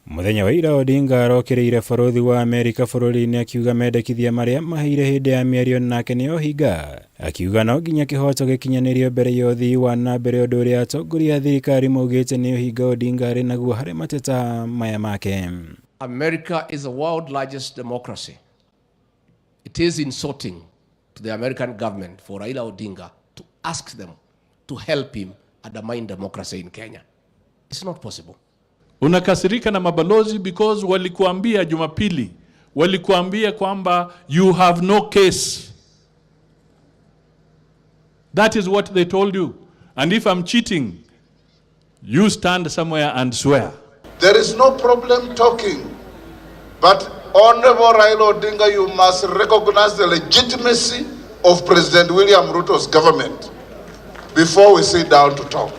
Muthenya wa ira Odinga arokereire bũrũri wa Amerika bũrũri-inĩ akiuga mendekithia maria maheire hĩndĩ ya mĩario nake nĩ ohinga. Akiuga no nginya kĩhoto gĩkinyanĩrio mbere ya ũthii wa na mbere ũndũ ũrĩa atongoria a thirikari maugĩte nĩ ohinga Odinga arĩ naguo harĩ mateta maya make. America is the world's largest democracy. It is insulting to the American government for Raila Odinga to ask them to help him undermine democracy in Kenya. It's not possible. Unakasirika na mabalozi because walikuambia Jumapili, walikuambia kwamba you have no case. That is what they told you. And if I'm cheating, you stand somewhere and swear. There is no problem talking, but Honorable Raila Odinga, you must recognize the legitimacy of President William Ruto's government before we sit down to talk.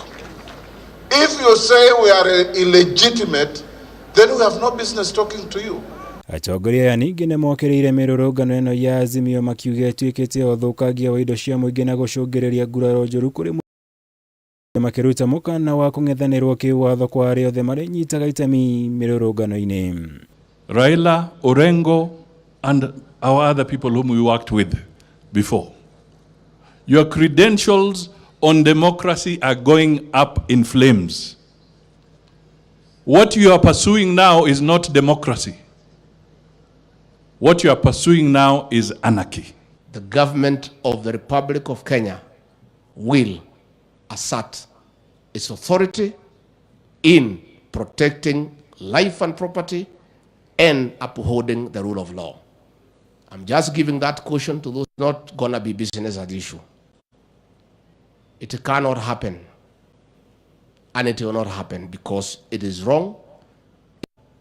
If you say we are illegitimate, then we have no business talking to you. Atongoria ya ningĩ nĩ mokereire mĩrũrũngano ĩno ya Azimio makiuga ĩtuĩkĩte ũthũkangia wa indo cia mũingĩ na gũcũngĩrĩria nguraro njũru kũrĩ makĩruta mũkana wa kũng'ethanĩrwo kĩwatho kwa arĩa othe marĩ nyitaga itemi mĩrũrũngano-inĩ. Raila, Orengo, and our other people whom we worked with before. Your credentials on democracy are going up in flames. What you are pursuing now is not democracy. What you are pursuing now is anarchy. The government of the Republic of Kenya will assert its authority in protecting life and property and upholding the rule of law. I'm just giving that caution to those not gonna be business as usual. It cannot happen, and it will not happen because it is wrong,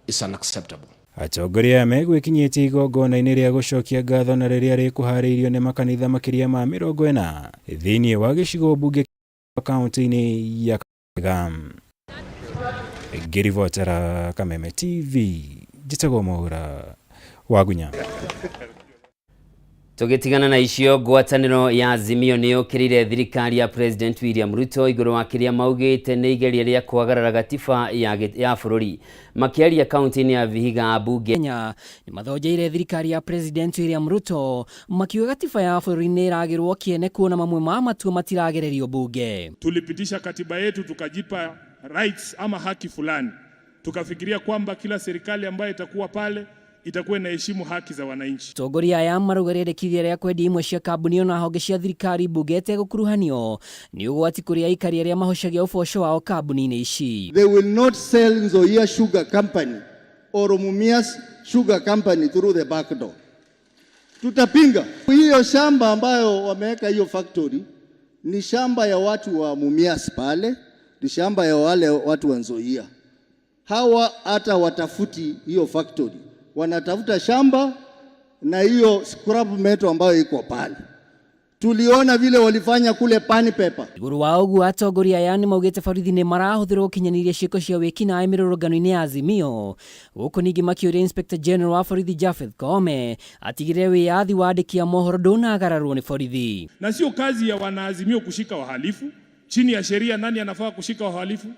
it's unacceptable. Atongoria megwĩkinyĩtie igongona-inĩ rĩa gũcokia ngatho na rĩrĩa rĩkuharĩirio nĩ makanitha makĩria ma 40 thĩinĩ wa gĩcigo mbunge kaunti-inĩ ya Kakamega. Ngĩribotera Kameme TV, njĩtagwo Mwaura Wagunya. Tugitigana na icio, ngwatanĩro ya Azimio nĩ yũkĩrĩire thirikari ya President William Ruto igũrũ wa kĩrĩa maugĩte nĩ igeria rĩa kwagarara gatiba ya bũrũri. Makĩaria kaunti-inĩ ya Vihiga, bunge Kenya nĩ mathonjeire thirikari ya President William Ruto makiuga gatiba ya bũrũri nĩ ĩragĩrwo kĩene kuona mamwe ma matua matiragererio bunge. Tulipitisha katiba yetu tukajipa rights ama haki fulani. Tukafikiria kwamba kila serikali ambayo itakuwa pale itakuwa inaheshimu haki za wananchi. Atongoria aya marugarĩrĩkithia rĩa kwendia imwe cia kambuni na honge cia thirikari bunge gũkuruhanio nĩ ũgwati kũrĩ aikari arĩa mahocagia ũboco wao kambuni-inĩ ici. They will not sell Nzoia Sugar Company or Mumias Sugar Company through the back door. Tutapinga. Hiyo shamba ambayo wameweka hiyo factory ni shamba ya watu wa Mumias pale, ni shamba ya wale watu wa Nzoia. Hawa hata watafuti hiyo factory, wanatafuta shamba na hiyo scrap metal ambayo iko pale. Tuliona vile walifanya kule Pani Paper. Igũrũ wa ũguo atongoria aya nĩ maugĩte borithi nĩ marahũthĩrwo gũkinyanĩria ciĩko cia wĩkinaĩ mĩrũrũngano-inĩ ya Azimio. Gũkũ ningĩ makĩũria Inspector General wa borithi Japheth Koome atigĩrĩre wĩyathi wa andĩki a mohoro ndũnagararwo nĩ borithi. Na sio kazi ya wanaazimio kushika wahalifu. Chini ya sheria nani anafaa kushika wahalifu?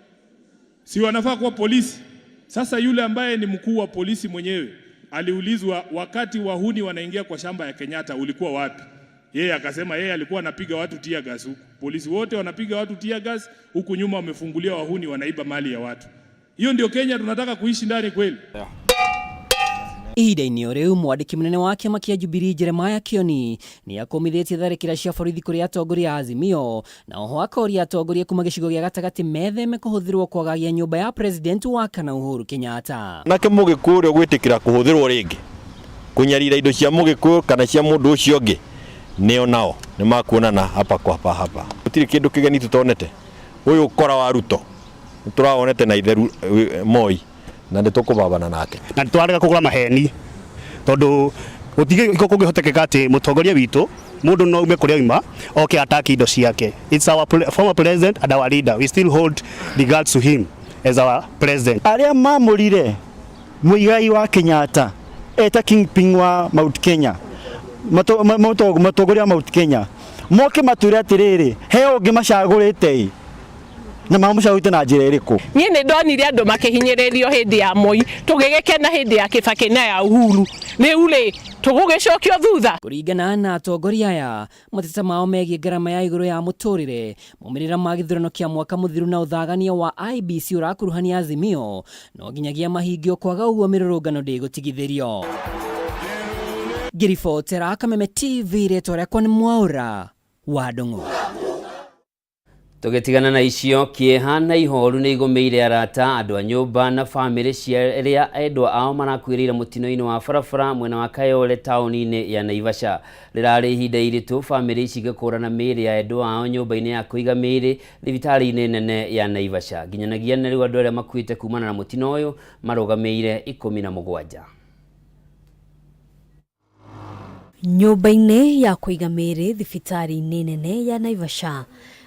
Si wanafaa kuwa polisi. Sasa yule ambaye ni mkuu wa polisi mwenyewe aliulizwa wakati wahuni wanaingia kwa shamba ya Kenyatta ulikuwa wapi? Yeye akasema yeye alikuwa anapiga watu tear gas huku. Polisi wote wanapiga watu tear gas, huku nyuma wamefungulia wahuni wanaiba mali ya watu. Hiyo ndio Kenya tunataka kuishi ndani kweli? Ihinda-inĩ o rĩu mwandĩki mũnene wa kĩama kĩa Jubilee Jeremiah Kioni nĩ akũmithĩtie tharĩkĩra cia borithi kũrĩ atongoria a Azimio na oho akoria atongoria kuma gĩcigo gĩa gatagatĩ metheme kũhũthĩrwo kwagagia nyũmba ya President wa kana Uhuru Kenyatta. Nake Mũgĩkũyũ ũrĩa gwĩtĩkĩra kũhũthĩrwo rĩngĩ kũnyarira indo cia Mũgĩkũyũ kana cia mũndũ ũcio ũngĩ nĩo nao nĩ makuonana hapa kwa hapa. Gũtirĩ kĩndũ kĩgeni tũtonete. Ũyũ ũkora wa Ruto tũrawonete na Itheru Moi na ndĩtũkũbabana nake na twarega kũgũra maheni tondũ gũtigĩ kũngĩhotekeka atĩ mũtongoria witũ mũndũ no ume kũrĩa ima oke ataki indo ciake. It's our former president and our leader. We still hold regards to him as our president. Arĩa mamũrire mũigai wa Kenyatta eta kingpin wa Mount Kenya mũtongoria wa Mount Kenya moke matũre atĩrĩrĩ he ũngĩ macagũrĩte na mamucaguite na njira iriku. Nie ni ndonire andu makihinyirerio hindi ya Moi, tugigekena hindi ya Kibaki na ya Uhuru. Riu ri tugugicokio thutha. Kuringana na atongoria aya, mateta mao megie ngarama ya iguru ya muturire, mumirira ma githurano kia mwaka muthiru na uthagania wa IBC urakuruhania Azimio, no nginyagia mahingio kwaga uguo mirurungano ndigũtigithirio. Ngiribotera Kameme TV rĩtwa rĩakwa nĩ Mwaura wa Ndung'u. Tugetigana na icio, kieha na ihoru nĩ igũmĩire arata, andũ a nyũmba na bamĩrĩ cia rĩa endwa ao marakuĩrĩire mũtino-inĩ wa barabara mwena wa Kayole taũni-inĩ ya Naivasha. Rĩrarĩ ihinda iritũ bamĩrĩ ici igĩkũrana mĩĩrĩ ya endwa ao nyũmba-inĩ ya kũiga mĩĩrĩ thibitarĩ-inĩ nene ya Naivasha. Nginyanagia nĩ rĩu andũ arĩa makuĩte kumana na mũtino ũyũ marũgamĩire 17. Nyũmba-inĩ ya kũiga mĩĩrĩ thibitarĩ-inĩ nene ya Naivasha,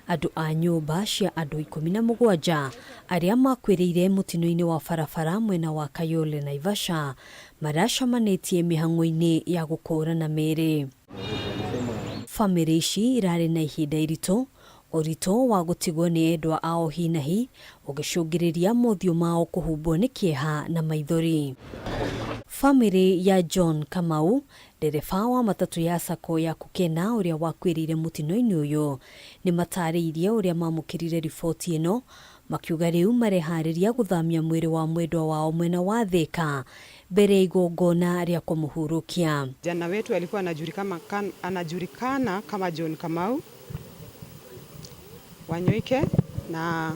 andũ a nyũmba cia andũ 17 arĩa makuĩrĩire mũtino-inĩ wa barabara mwena wa Kayole Naivasha maracamanĩtie mĩhang'o-inĩ ya gũkũrana mĩĩrĩ. Famĩrĩ ici irarĩ na ihinda iritũ, ũritũ wa gũtigwo nĩ endwa ao hi na hi ũgĩcũngĩrĩria mothiũ mao kũhumbwo nĩ kĩeha na maithori. Famĩrĩ ya John Kamau, ndereba wa matatũ ya Sacco ya Kukena ũrĩa wakuĩrĩire mũtino-inĩ ũyũ, nĩ matarĩirie ũrĩa mamũkĩrire riboti ĩno, makiuga rĩu mareharĩria gũthamia mwĩrĩ wa mwendwa wao mwena wa Thika mbere ya igongona rĩa kũmũhurũkia. Jana wetu alikuwa anajulikana kama John Kamau Wanyoike, na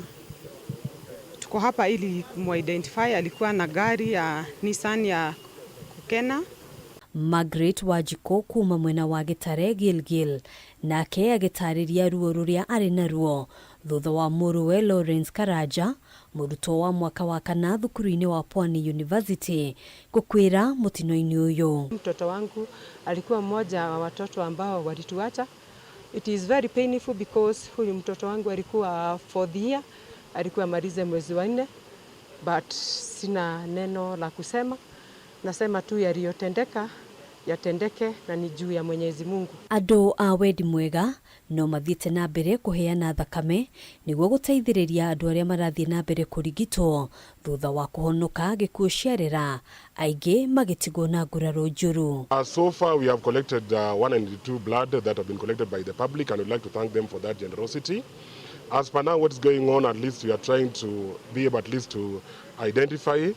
tuko hapa ili kumuidentify. Alikuwa na gari ya Nissan ya Kukena. Margaret Wajiko kuma mwena wa Gitare Gilgil, nake agĩtarĩria ruo rũrĩa arĩ naruo thutha wa mũrũwe Lawrence Karaja, mũrutwo wa mwaka wa 4 thukuru-inĩ wa Pwani University, gũkuĩra mũtino-inĩ ũyũ. Mtoto wangu alikuwa mmoja wa watoto ambao walituacha. It is very painful because huyu mtoto wangu alikuwa 4th year, alikuwa malize mwezi wa 4, but sina neno la kusema. Nasema tu yaliyotendeka yatendeke na ni juu ya Mwenyezi Mungu. Andũ a wendi mwega no mathiĩte na mbere kũheana thakame nĩguo gũteithĩrĩria andũ arĩa marathiĩ na mbere kũrigitwo thutha wa kũhonoka gĩkuũ ciarera, aingĩ magĩtigwo na nguraro njũru. So far we have collected 102 blood that have been collected by the public, and I would like to thank them for that generosity. As per now, what's going on, at least we are trying to be able at least to identify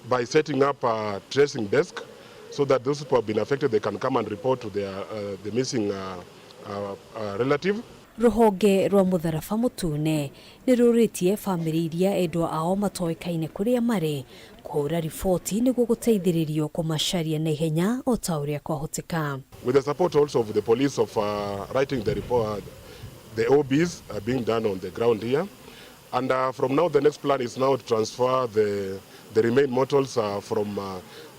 by setting up a tracing desk so that those who have been affected, they can come and report to their the missing relative. Rũhonge rwa mũtharaba mũtune nĩ rũrĩtie famĩrĩ iria endwa ao matoĩkaine kũrĩa marĩ kũhũra riboti nĩguo gũteithĩrĩrio kũmacaria na ihenya o ta ũrĩa kwahoteka. With the support also of the police of writing the report, the OBs are being done on the ground here, and from now the next plan is now to transfer the remain mortals from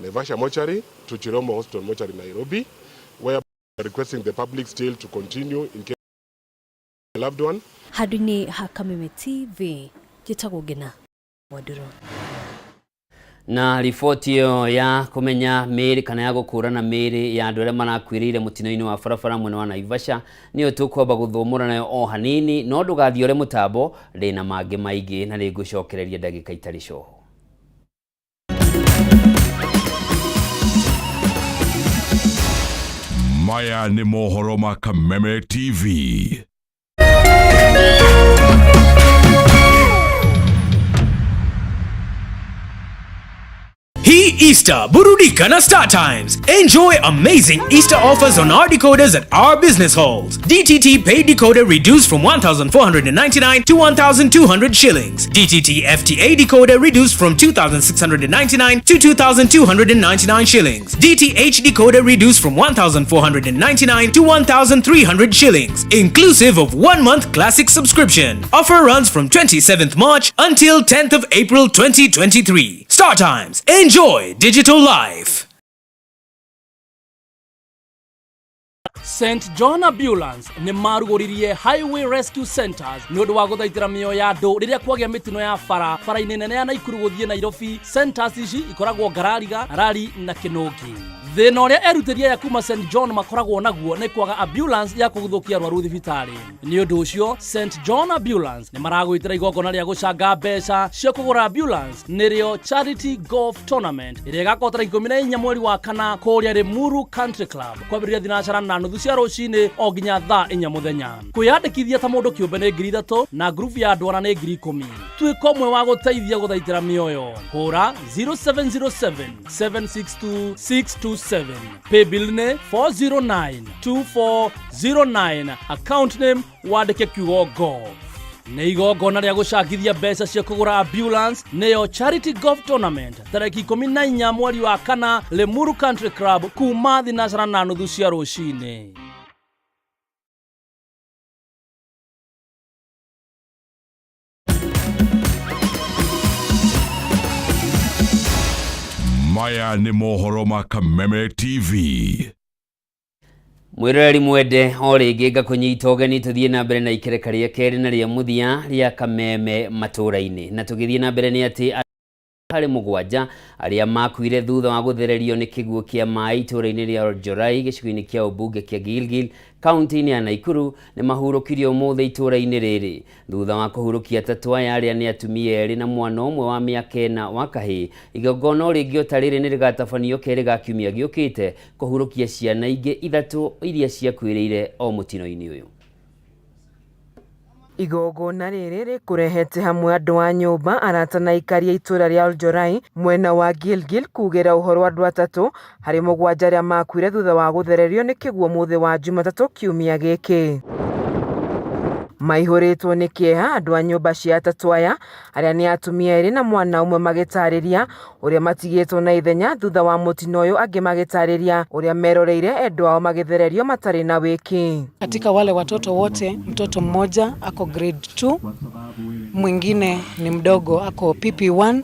Naivasha Mortuary to Chiromo Hospital Mortuary Nairobi, where we are requesting the public still to continue in case of a loved one. Handũ-inĩ ha Kameme TV, njĩtagwo Ngina Mwanduro. Na riboti ĩyo ya kũmenya mĩĩrĩ kana ya gũkũrana mĩĩrĩ ya andũ arĩa marakuĩrĩire mũtino-inĩ wa barabara mwena wa Naivasha nĩyo tũkwamba gũthũmũra nayo o hanini, no ndũgathiĩ ũrĩ mũtambo, ndĩna mangĩ maingĩ na nĩngũcokereria ndagĩka itarĩ coho. Maya ni mohoro ma Kameme TV. Hii Easter, burudika na Star Times. Enjoy amazing Easter offers on our decoders at our business halls. DTT paid decoder reduced from 1,499 to 1,200 shillings. DTT FTA decoder reduced from 2,699 to 2,299 shillings. DTH decoder reduced from 1,499 to 1,300 shillings, inclusive of 1-month classic subscription. Offer runs from 27th March until 10th of April 2023. Star Times. Enjoy digital life. St. John Ambulance nĩ marugũririe Highway Rescue Centers nĩ ũndũ wa gũthaitĩra mĩoyo ya andũ rĩrĩa kwagĩa mĩtino ya bara-inĩ nene ya Naikuru gũthiĩ Nairobi. Centers ici ikoragwo Ngarariga, Rari na Kinũngi. thina uria erutiria ya kuma St John makoragwo naguo ni kwaga ambulance ya kuguthukia arwaru thibitari. Ni undu ucio St John Ambulance ni maragwitira igongona ria gucanga mbeca cia kugura ambulance nirio Charity Golf Tournament iria gakotara 14 mweri wa kana kuria Limuru Country Club kwambĩrĩria thinacara na nuthu cia rucini o nginya thaa 4 muthenya. Kwiyandikithia ta mundu kiumbe ni 3,000 na group ya andũ ana ni 10,000. Twĩka ũmwe wa gũteithia gũthaitĩra mĩoyo. Hũra 0707 762 627. Paybill nĩ 4092409. Account name wandĩke kiugo golf. Nĩ igongona rĩa gũcangithia mbeca cia kũgũra ambulance nĩyo Charity Golf Tournament tarĩki 14 mweri wa kana Limuru Country Club kuma thinacara na nuthu cia rũcinĩ. Maya nĩ mohoro ma Kameme TV. Mwiroreri mwende o rĩngĩ ngakũnyita ũgeni tũthiĩ na mbere na ikereka rĩa kerĩ na rĩa mũthia rĩa Kameme Matuuraini. Na tũgĩthiĩ na mbere nĩ atĩ harĩ mũgwanja arĩa makuire thutha wa gũthererio nĩ kĩguũ kĩa maĩ itũũra-inĩ rĩa Oljorai gĩcigo-inĩ kĩa ũmbunge kĩa Gilgil kaunti-inĩ ya Naikuru nĩ mahurũkirio ũmũthĩ itũũra-inĩ rĩrĩ thutha wa kũhurũkia atatũ aya arĩa nĩ atumia erĩ na mwana ũmwe wa mĩaka 4 wa kahĩĩ. Igongona rĩngĩ ota rĩrĩ nĩ rĩgatabanio kerĩ ga kiumia gĩũkĩte kũhurũkia ciana ingĩ 3 iria ciakuĩrĩire o mũtino-inĩ ũyũ. Igongona rĩrĩ rĩkũrehete hamwe andũ a nyũmba arata na ikaria itũũra rĩa Oljorai mwena wa Gilgil kugera ũhoro wa andũ atatũ harĩ mũgwanja arĩa makuire thutha wa gũthererio nĩ kĩguũ mũthĩ wa Jumatatũ kiumia gĩkĩ. Maihũrĩtwo nĩ kĩeha andũ a nyũmba cia atatũ aya arĩa nĩ atumia erĩ na mwana ũmwe magĩtarĩria ũrĩa matigĩtwo na ithenya thutha wa mũtino ũyũ, angĩ magĩtarĩria ũrĩa meroreire endwa ao magĩthererio matarĩ na wĩki. Katika wale watoto wote, mtoto mmoja ako grade 2, mwingine ni mdogo ako PP1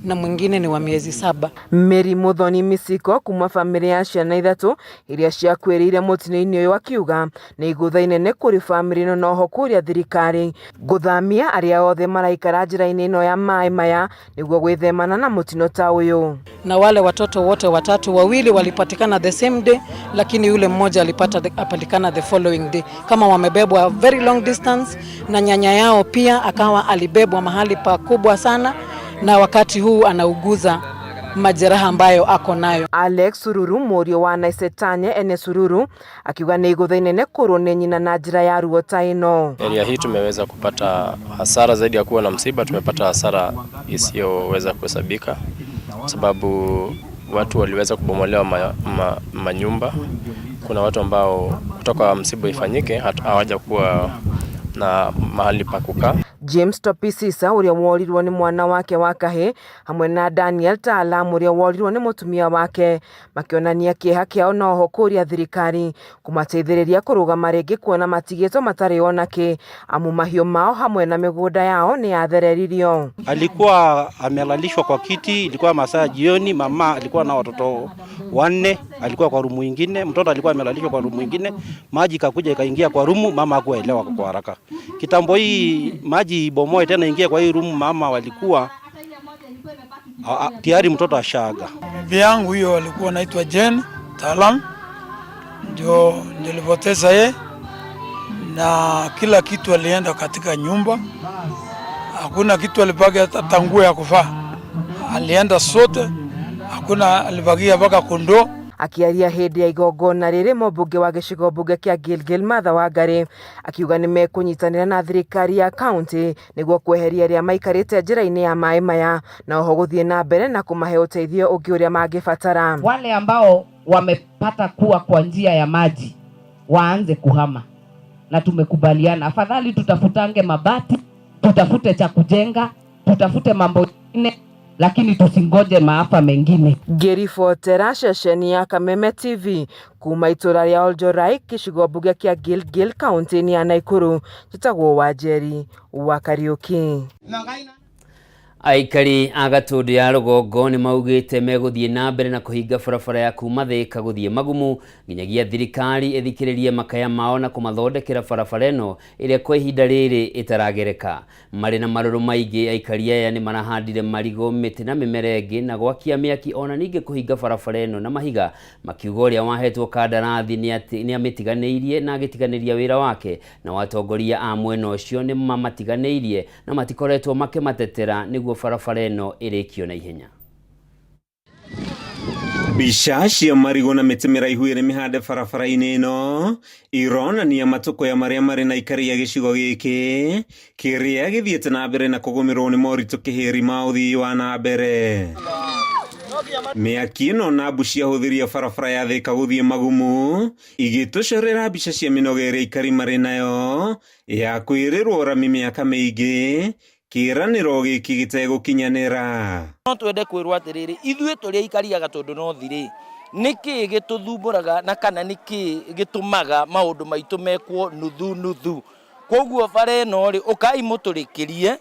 na mwingine ni wa miezi 7. Mary Muthoni Misiko kuma family ya ciana 3 iria ciakwĩrĩire mũtino-inĩ ũyũ akiuga nĩ igũtha inene kũrĩ family ĩno no ho kũrĩa thirikari gũthamia arĩa othe maraikara njĩra-inĩ ĩno ya maĩ maya nĩguo gwĩthemana na mũtino ta ũyũ. Na wale watoto wote watatu, wawili walipatikana the same day, lakini yule mmoja alipatikana the following day kama wamebebwa very long distance, na nyanya yao pia akawa alibebwa mahali pakubwa sana na wakati huu anauguza majeraha ambayo ako nayo. Alex Sururu morio wa Naisetanye ene Sururu akiuga nĩ igũtha inene kũrwo nĩ nyina na njĩra ya ruo ta ĩno. Area hii tumeweza kupata hasara zaidi ya kuwa na msiba, tumepata hasara isiyoweza kuhesabika kwa sababu watu waliweza kubomolewa manyumba. Kuna watu ambao kutoka msiba ifanyike hawaja kuwa na mahali pa kukaa. James Topisisa uria worirwo ni mwana wake wa kahĩ hamwe na Daniel Talam uria worirwo ni mutumia wake makionania kĩeha kĩao no ho kũria thirikari kumateithĩrĩria kũrũgama rĩngĩ kuona matigĩtwo matarĩ ona kĩ amu mahiũ mao hamwe na mĩgũnda yao ni yathereririo. Alikuwa amelalishwa kwa kiti, ilikuwa masaa jioni, mama alikuwa na watoto 4, alikuwa kwa rumu nyingine, mtoto alikuwa amelalishwa kwa rumu nyingine, maji kakuja ikaingia kwa rumu, mama hakuelewa kwa haraka. Kitambo hii maji bomoe tena ingia kwa hii rumu, mama walikuwa tayari mtoto ashaga. Bibi yangu hiyo alikuwa anaitwa Jen Talam, ndio nilipoteza yeye, na kila kitu alienda katika nyumba, hakuna kitu alibaki hata tanguo ya kuvaa, alienda sote, hakuna alibakia mpaka kondoo. Akiaria hĩndĩ ya igongona rĩrĩ mũmbunge wa gĩcigo mbunge kĩa Gilgil Martha Wangari akiuga nĩ mekũnyitanĩra na thirikari ya kaunti nĩguo kweheria arĩa maikarĩte njĩra-inĩ ya maĩ maya na oho gũthiĩ na mbere na kũmahe ũteithio ũngĩ ũrĩa mangĩbatara. Wale ambao wamepata kuwa kwa njia ya maji waanze kuhama, na tumekubaliana afadhali tutafutange mabati, tutafute cha kujenga, tutafute mambo mengine, lakini tusingoje maafa mengine. Ngĩribotera ceceni ya Kameme TV kuma itũra rĩa Oljorai gĩcigo mbunge kĩa Gilgil kaunti-inĩ ya Naikuru, njĩtagwo Wanjeri wa Kariũki. Aikari a Gatundu ya Rugongo ni maugite meguthie na mbere na kuhinga barabara ya kuma Thika guthie Magumu nginyagia thirikari ithikiririe makaya mao na kumathondekera barabara eno iria kwa ihinda riri itaragereka. Mari na maruru maingi aikari aya ni marahandire marigo, miti na mimera ingi na gwakia miaki ona ninge kuhinga barabara eno na mahiga, makiuga uria wahetwo kandarathi ni amitiganirie na agitiganiria wira wake na watongoria a mwena ucio ni mamatiganirie na matikoretwo makimatetera niguo barabara eno irikio na ihenya. Bica cia marigo na miti miraihu iri mihande barabara-ini ino ironania matuko maria mari na ikari ya gicigo giki kiria githiete na mbere na kugumirwo ni moritu kihiri ma uthii wa na mbere. Miaki ino na mbu ciahuthiria barabara ya Thika guthie Magumu igitucorera bica cia minoga iria ikari mari nayo ya kwirirwo rami miaka miingi kiraniro giki gitegukinyanira. No twende kwirwo atiriri ithuĩ tũrĩa aikari a Gatundu North ri niki gituthumburaga na kana niki gitumaga maundu maitu mekwo nuthu nuthu. Koguo bara eno ri ukai muturikirie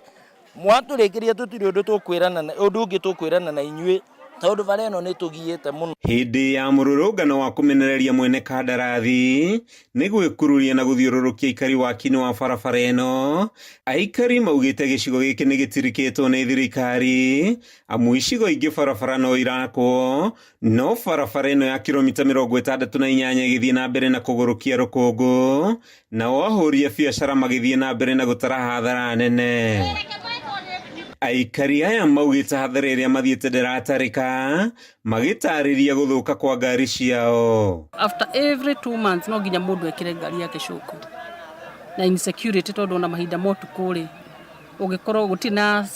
mwaturikirie tutiri undu tukwirana undu ungi tukwirana na inyuĩ tondu bara eno ni tugiite muno. Hindi ya mururungano wa kumenereria mwene kandarathi ni gwikururia na guthiururukia ikari wakini wa barabara eno. Aikari maugite gicigo giki ni gitirikitwo ni thirikari amu icigo ingi barabara no irakwo no barabara eno ya kilomita 68 igithie na mbere na kugurukia rukungu na wahuria biacara magithie na mbere na gutara hathara nene. Aikari aya maugite hathara iria mathiete ndiratarika magitariria guthuka kwa ngari ciao. After every 2 months no nginya mundu ekire ngari yake cuku na insecurity tondu na mahinda motu kuri ugikorwo gutina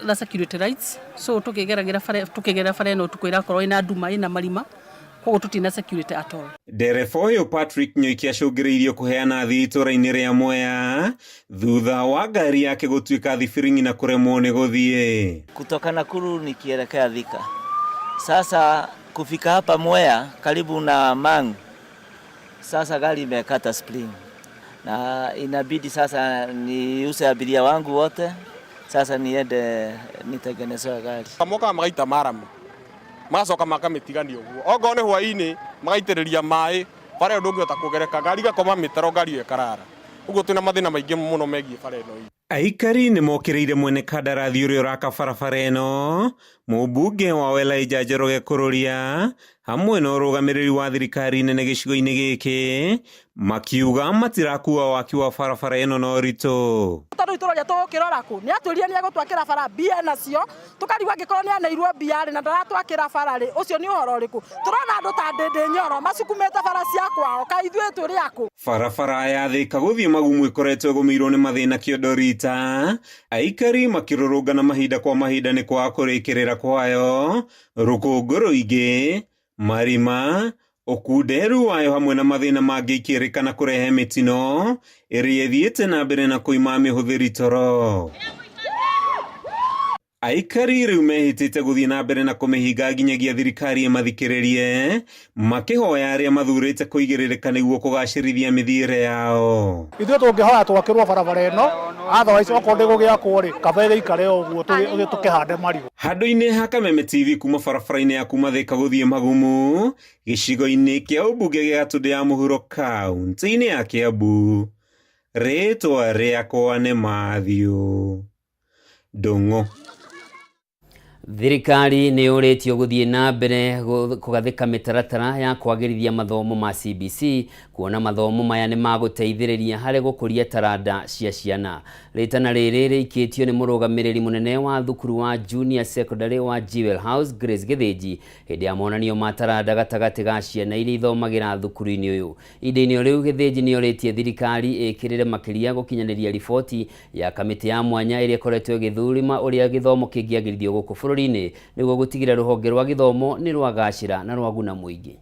na security rights, so tukigeragira bara eno tukwira korwo ina nduma ina marima koguo tutina security at all. Ndereba uyu Patrick Nyoiki acungiriirio kuheana thitora-ini ria Mwea thutha wa ngari yake gutuika thibiringi na kuremwo ni guthie. Kutoka Nakuru nikielekea Thika. Sasa kufika hapa Mwea karibu na Mangu, sasa gari imekata spring na inabidi sasa niuse abiria wangu wote, sasa niende nitengenezwe gari. Kamoka magaita maramu macoka makamitiganio guo ongo ne hwaini magaitiriria mai bara ndungi ota kugereka ngari gakoma mitaro ngari ekarara uguo tuna mathina maingi muno megie bara eno. Aikari ni mokireire mwene kandarathi uria uraka barabara eno, mubunge wa Welaija Njoroge Kururia hamwe na urugamiriri wa thirikari nene gicigo-ini giki makiuga matirakuwa waki wa barabara eno no rito. Tondu ituroria tugukirora ku ni atwirie ni agutwakira bara bia nacio tukarigwa ngikorwo ni anairwo bia na ndaratwakira bara ri ucio ni uhoro riku turona andu ta ndindi nyoro macukumite bara cia kwao ka ithuĩ turi aku. Barabara ya Thika guthie Magumu ikoretwo gumirwo ni mathina kiondorita, aikari makirurungana mahinda kwa mahinda ni kwa kurikirira kwayo rukungu ruingi marima ukunderu wayo hamwe na mathina mangi ikirikana kurehe mitino iria ithiete na mbere na kuima mihuthiri toro. Aikari riu mehitite guthie na mbere na kumihinga nginyagia thirikari imathikiririe makihoya aria mathurite kuigiririka niguo kugacirithia mithiire yao. Ithuĩ tũngĩhoya twakĩrwo barabara ĩno otherwise okorwo ndĩgũgĩakwo rĩ kaba ĩgĩikare ũguo tũkĩhande marigo. Handũ-inĩ ha Kameme TV kuma barabara-inĩ ya kuma Thika guthie Magumu gĩcigo-inĩ kĩa ũmbunge gĩa Gatundu ya mũhuro kaunti-inĩ ya Kiambu, rĩtwa rĩakwa nĩ Mathiũ Ndung'u. Thirikari ni uretio guthie na mbere kugathika mitaratara ya kwagirithia mathomo ma CBC kuona mathomo maya ni maguteithiriria hari gukuria taranda cia ciana. Ritana riri rikitio ni murugamiriri munene wa thukuru wa junior secondary wa Jewel House Grace Githinji hindi ya monanio ma taranda gatagati ga ciana iria ithomagira thukuru-ini uyu. Indi-ini riu Githinji ni uretie thirikari ikirire makiria gukinyaniria riboti ya kamiti ya mwanya iria ikoretwo igithurima uria githomo kingiagirithio guku bũrũri-inĩ niguo gũtigĩrĩra rũhonge rwa gĩthomo nĩ rwagacĩra na rwaguna mũingĩ.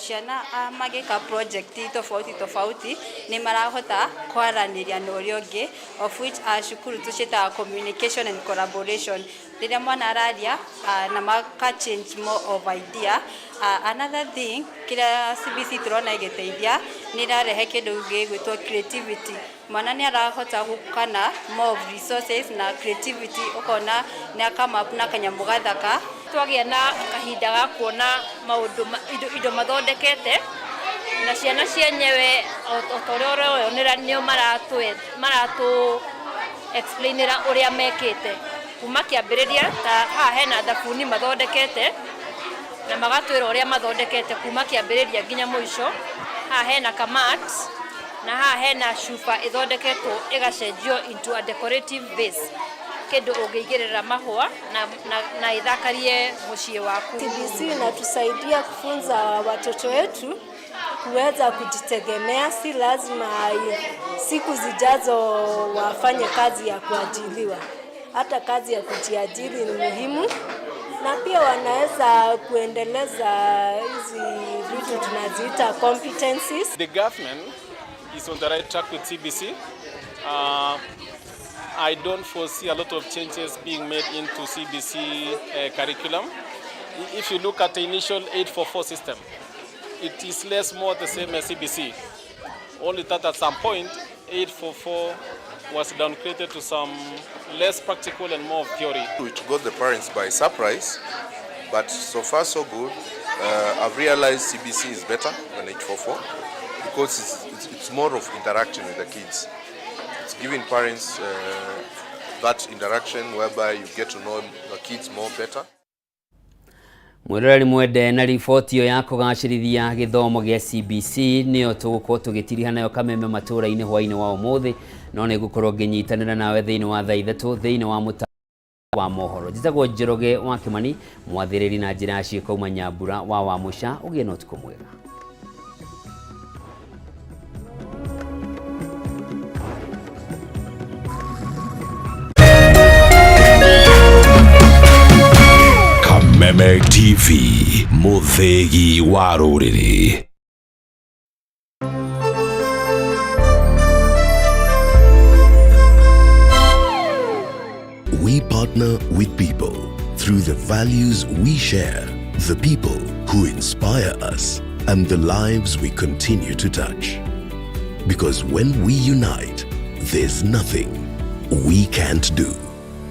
ciana magika project tofauti ni marahota kwaraniria na uria ungi, of which cukuru tucita communication and collaboration. Riria mwana araria na maka change more of idea. Another thing kira CBC turona igiteithia ni rarehe kindu gigwitwo creativity. Mwana ni arahota gukana more of resources na creativity, ukona ni akama na kanyamu gathaka twagia na kahinda ga kuona maundu indo mathondekete na ciana cienyewe otororo nio maratu explainira uria mekete kuma kiambiriria ta haha hena thabuni mathondekete na magatwira uria mathondekete kuma kiambiriria nginya muico. Haha hena kamat na haha hena chupa ithondeketwo igacenjio into a decorative vase, kindu ungeigirira mahua na ithakarie muciĩ waku. CBC inatusaidia kufunza watoto wetu kuweza kujitegemea, si lazima siku zijazo wafanye kazi ya kuajiliwa. Hata kazi ya kujiajiri ni muhimu, na pia wanaweza kuendeleza hizi vitu tunaziita competencies. The government is on the right track with CBC. I don't foresee a lot of changes being made into CBC curriculum. If you look at the initial 844 system, it is less more the same as CBC. Only that at some point, 844 was downgraded to some less practical and more theory. It got the parents by surprise, but so far so good. I've realized CBC is better than 844 because it's more of interaction with the kids. It's giving parents that interaction whereby you get to know the kids more better. Mwiroreri mwende na riboti yo ya kugacirithia githomo gia CBC niyo tugukorwo tugitiriha nayo Kameme Matuuraini hwaini wa umuthi, no ni gukorwo nginyitanira nawe thiini wa thaa 3 thiini wa muta wa mohoro. Njitagwo Njoroge wa Kimani, mwathiriri na njira ciiko uma Nyambura wa Wamusha. Ugie no tuko mwega. Kameme TV, muthegi wa ruriri. We partner with people through the values we share, the people who inspire us, and the lives we continue to touch. Because when we unite, there's nothing we can't do.